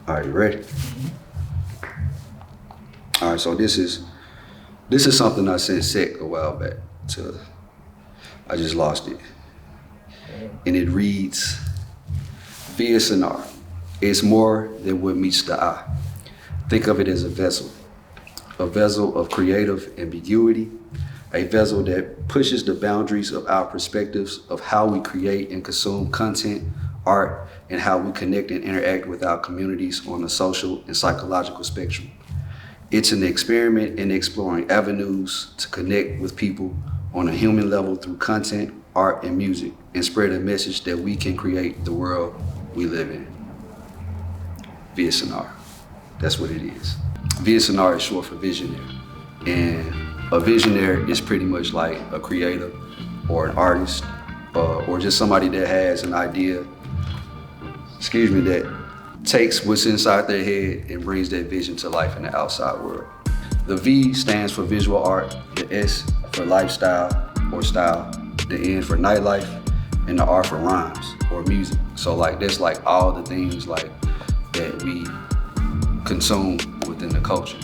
All right, you ready? All right, so this is something I sent Sec a while back to. I just lost it, and it reads, "Via Sonar, it's more than what meets the eye. Think of it as a vessel of creative ambiguity, a vessel that pushes the boundaries of our perspectives of how we create and consume content, art, and how we connect and interact with our communities on the social and psychological spectrum. It's an experiment in exploring avenues to connect with people on a human level through content, art, and music, and spread a message that we can create the world we live in." Via Sonar. That's what it is. Via Sonar is short for visionary. And a visionary is pretty much like a creator or an artist or just somebody that has an idea, that takes what's inside their head and brings that vision to life in the outside world. The V stands for visual art, the S for lifestyle or style, the N for nightlife, and the R for rhymes or music. So like that's like all the things like that we consume within the culture.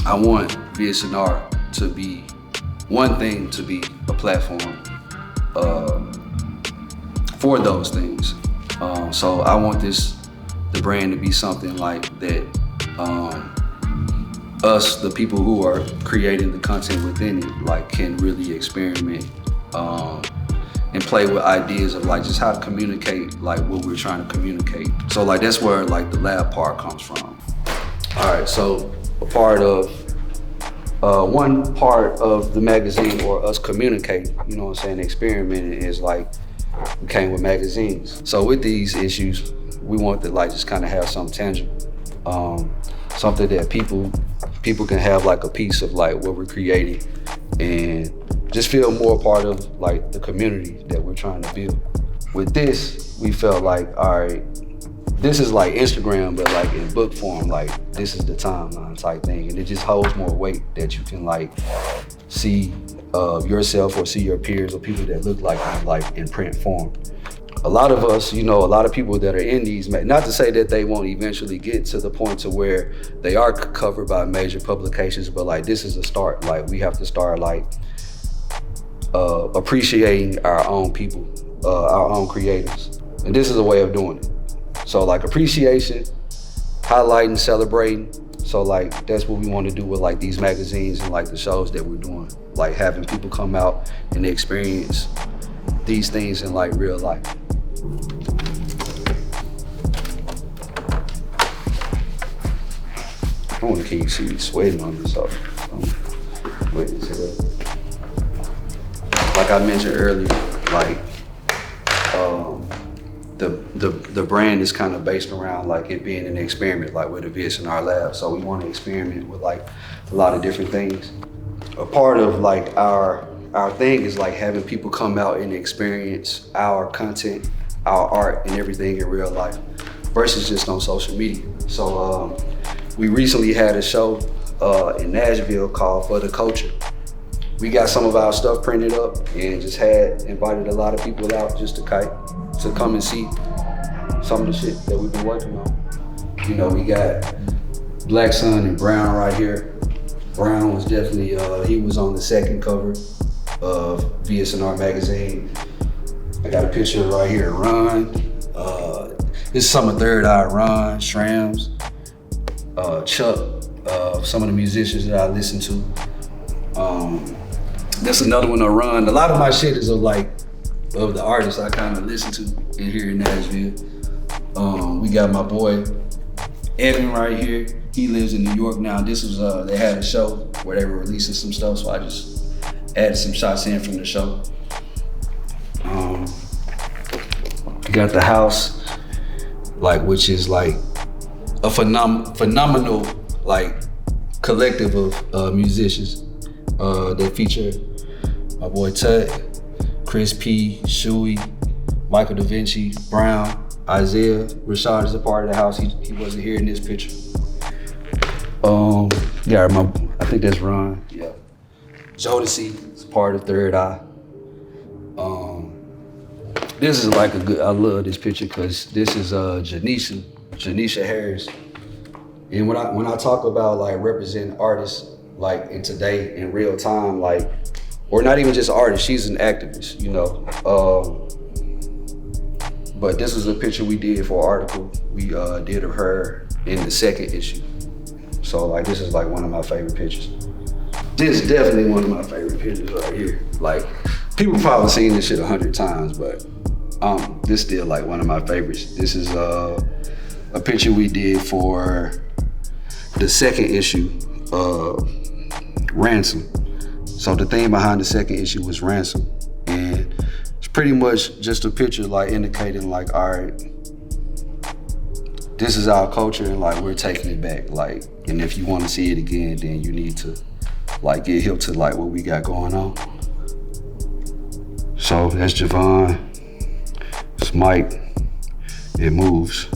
I want Via Sonar to be one thing, to be a platform for those things. So I want the brand to be something like that. Us, the people who are creating the content within it, like can really experiment and play with ideas of like just how to communicate like what we're trying to communicate. So like that's where like the lab part comes from. All right, so one part of the magazine or us communicating, you know what I'm saying, experimenting is like we came with magazines. So with these issues, we want to like just kind of have something tangible, something that people can have like a piece of like what we're creating and just feel more part of like the community that we're trying to build. With this, we felt like, all right, this is like Instagram, but like in book form, like this is the timeline type thing. And it just holds more weight that you can like see yourself or see your peers or people that look like you like in print form. A lot of us, a lot of people that are in these, not to say that they won't eventually get to the point to where they are covered by major publications, but like this is a start. Like we have to start like appreciating our own people, our own creators. And this is a way of doing it. So like appreciation, highlighting, celebrating. So like that's what we want to do with like these magazines and like the shows that we're doing. Like having people come out and experience these things in like real life. I want to keep you sweating on this, so wait this up. Like I mentioned earlier, like the brand is kind of based around like it being an experiment, like with the in our lab. So we want to experiment with like a lot of different things. A part of like our thing is like having people come out and experience our content, our art, and everything in real life versus just on social media. So we recently had a show in Nashville called For the Culture. We got some of our stuff printed up and just had invited a lot of people out just to come and see some of the shit that we've been working on. We got Black Sun and Brown right here. Brown was definitely, he was on the second cover of VSNR magazine. I got a picture right here, Ron. This is some of Third Eye, Ron, Shrams, Chuck, some of the musicians that I listen to. That's another one of Ron. A lot of my shit is of the artists I kind of listen to in here in Nashville. We got my boy Evan right here. He lives in New York now. This was, they had a show where they were releasing some stuff, so I just added some shots in from the show. We got The House, which is a phenomenal collective of musicians that feature my boy Tut, Chris P, Shuey, Michael Da Vinci, Brown, Isaiah. Rashad is a part of The House. He wasn't here in this picture. I think that's Ron. Yeah. Jodeci is part of Third Eye. This is I love this picture because this is Janisha Harris. And when I talk about like representing artists like in today in real time, like, or not even just artist, she's an activist, you know. But this was a picture we did for an article we did of her in the second issue. So like this is like one of my favorite pictures. This is definitely one of my favorite pictures right here. Like people probably seen this shit 100 times, but this is still like one of my favorites. This is a picture we did for the second issue of Ransom. So the thing behind the second issue was Ransom. And it's pretty much just a picture like indicating like, all right, this is our culture and like we're taking it back. Like, and if you want to see it again, then you need to like get hip to like what we got going on. So that's Jovon, it's Mike, it moves,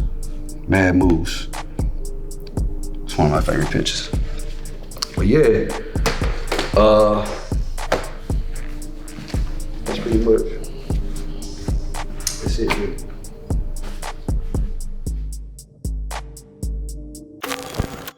mad moves. It's one of my favorite pictures. But yeah, that's pretty much, that's it, man.